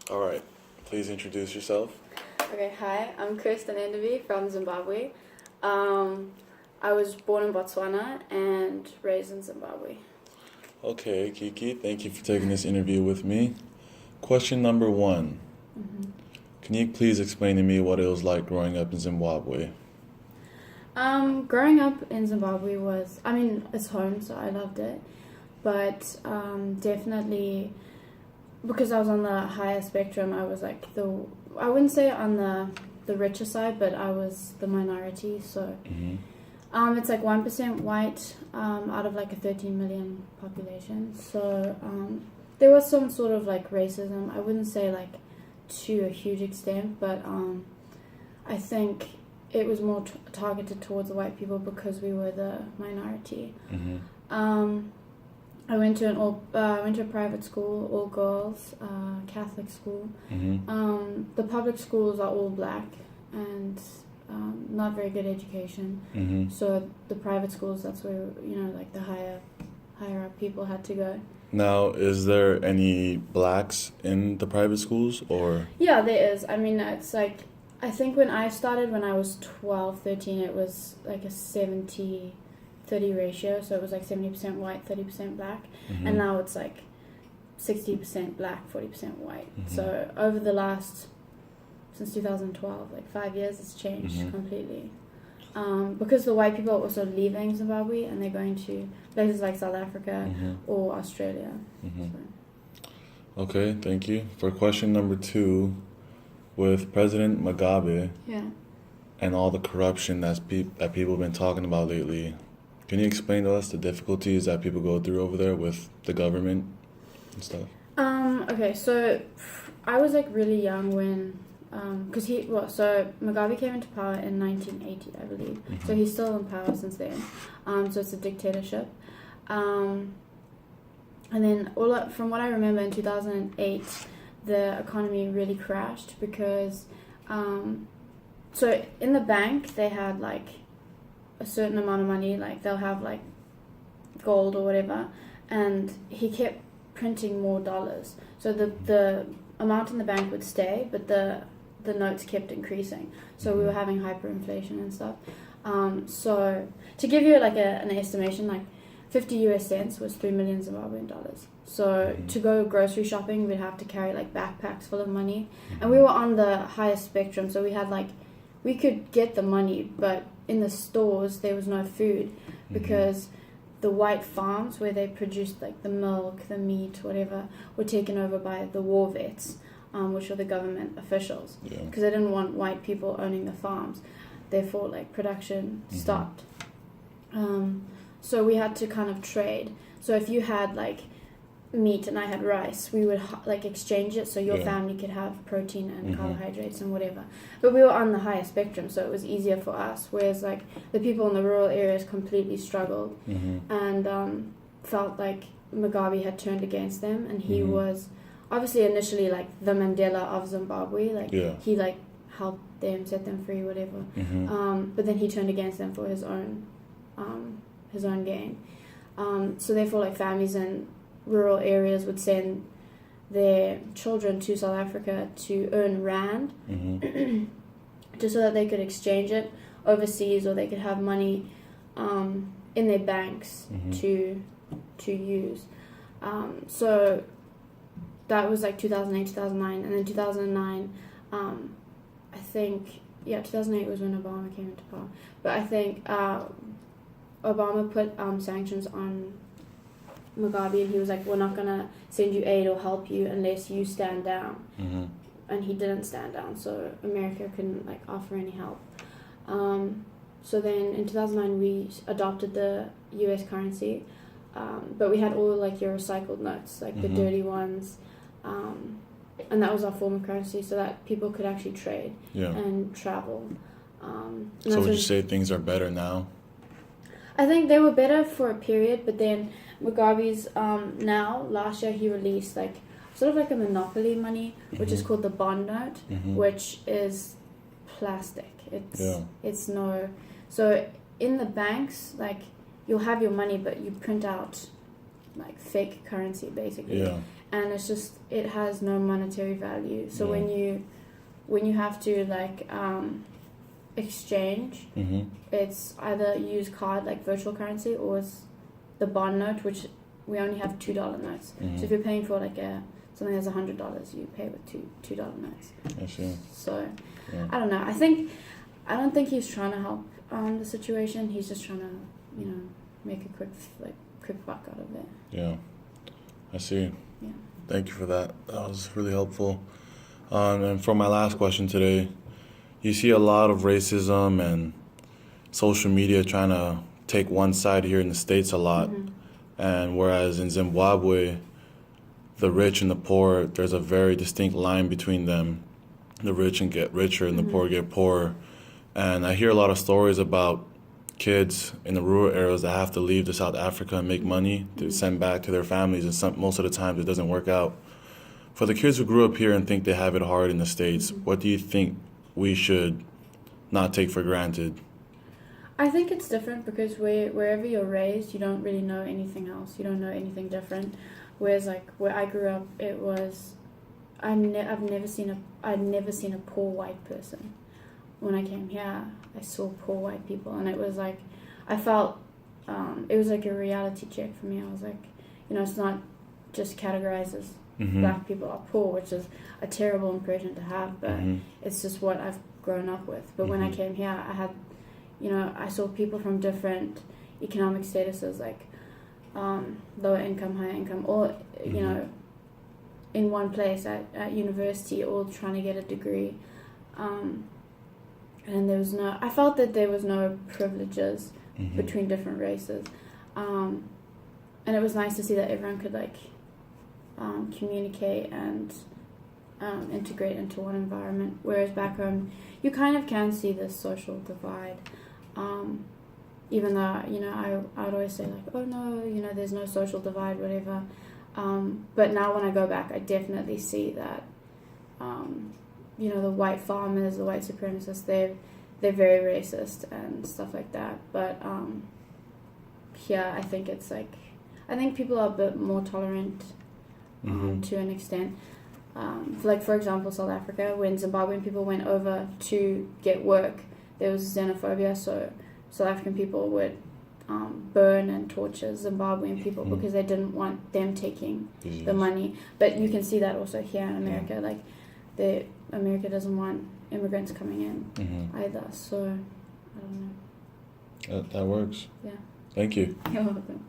All right. Please introduce yourself. Okay, hi, I'm Kirsten Enderby from Zimbabwe. I was born in Botswana and raised in Zimbabwe. Okay, Kiki, thank you for taking this interview with me. Question number one. Can you please explain to me what it was like growing up in Zimbabwe? Growing up in Zimbabwe it's home, so I loved it. But definitely, because I was on the higher spectrum, I was like I wouldn't say on the richer side, but I was the minority. So it's like 1% white out of like a 13 million population. So there was some sort of like racism. I wouldn't say like to a huge extent, but I think it was more targeted towards the white people because we were the minority. I went to a private school, all girls, Catholic school. The public schools are all black and not very good education. So the private schools, that's where like the higher up people had to go. Now, is there any blacks in the private schools or? Yeah, there is. I mean, it's like, I think when I started, when I was 12, 13, it was like a 70-30 ratio. So it was like 70% white, 30% black. And now it's like 60% black, 40% white. So over since 2012, like 5 years, it's changed completely. Because the white people are also leaving Zimbabwe and they're going to places like South Africa or Australia. So. Okay, thank you. For question number two, with President Mugabe and all the corruption that people have been talking about lately, can you explain to us the difficulties that people go through over there with the government and stuff? Okay, so I was like really young when so Mugabe came into power in 1980, I believe. So he's still in power since then. So it's a dictatorship. And then from what I remember in 2008, the economy really crashed because so in the bank they had like a certain amount of money, like they'll have like gold or whatever, and he kept printing more dollars. So the amount in the bank would stay, but the notes kept increasing. So we were having hyperinflation and stuff. So to give you like an estimation, like 50 US cents was 3 million Zimbabwean dollars. So to go grocery shopping, we'd have to carry like backpacks full of money. And we were on the highest spectrum, so we had like, we could get the money, but in the stores there was no food because the white farms where they produced like the milk, the meat, whatever, were taken over by the war vets, which are the government officials, because they didn't want white people owning the farms. Therefore, like production stopped. So we had to kind of trade. So if you had like meat and I had rice, we would like exchange it so your family could have protein and carbohydrates and whatever. But we were on the higher spectrum, so it was easier for us, whereas like the people in the rural areas completely struggled and felt like Mugabe had turned against them, and he was obviously initially like the Mandela of Zimbabwe, like he like helped them, set them free, whatever. But then he turned against them for his own gain. So therefore, like families in rural areas would send their children to South Africa to earn rand, just so that they could exchange it overseas, or they could have money in their banks to use. So that was like 2008, 2009, and then 2009, I think, 2008 was when Obama came into power. But I think Obama put sanctions on Mugabe, and he was like, we're not going to send you aid or help you unless you stand down. And he didn't stand down, so America couldn't like offer any help. So then in 2009 we adopted the US currency, but we had all like your recycled notes, like the dirty ones, and that was our form of currency, so that people could actually trade and travel. So would you say things are better now? I think they were better for a period, but then Mugabe's last year he released like sort of like a monopoly money, which is called the bond note, which is plastic. It's no, so in the banks, like you'll have your money, but you print out like fake currency basically, and it's just, it has no monetary value. So when you have to like exchange, it's either use card like virtual currency, or it's the bond note, which we only have $2 notes. So if you're paying for like something that's $100, you pay with $2 notes. I see. So I don't know. I don't think he's trying to help the situation. He's just trying to, make a quick buck out of it. Yeah, I see. Yeah. Thank you for that. That was really helpful. And for my last question today, you see a lot of racism and social media trying to take one side here in the States a lot. And whereas in Zimbabwe, the rich and the poor, there's a very distinct line between them. The rich and get richer and the poor get poorer. And I hear a lot of stories about kids in the rural areas that have to leave to South Africa and make money to send back to their families, and most of the time it doesn't work out. For the kids who grew up here and think they have it hard in the States, what do you think we should not take for granted? I think it's different because wherever you're raised, you don't really know anything else. You don't know anything different. Whereas like where I grew up, it was I'd never seen a poor white person. When I came here, I saw poor white people, and it was like I felt it was like a reality check for me. I was like, it's not just categorized as black people are poor, which is a terrible impression to have, but it's just what I've grown up with. But when I came here, I had, I saw people from different economic statuses, like lower income, higher income, all, in one place at university, all trying to get a degree. And I felt that there was no privileges between different races. And it was nice to see that everyone could communicate and integrate into one environment. Whereas back home, you kind of can see this social divide. Even though, I would always say like, oh no, there's no social divide, whatever. But now when I go back, I definitely see that, the white farmers, the white supremacists, they're very racist and stuff like that. But here, I think it's like, I think people are a bit more tolerant to an extent. For example, South Africa, when Zimbabwean people went over to get work, there was xenophobia, so South African people would burn and torture Zimbabwean people because they didn't want them taking the money. But you can see that also here in America. Like, America doesn't want immigrants coming in either. So, I don't know. That works. Yeah. Thank you. You're welcome.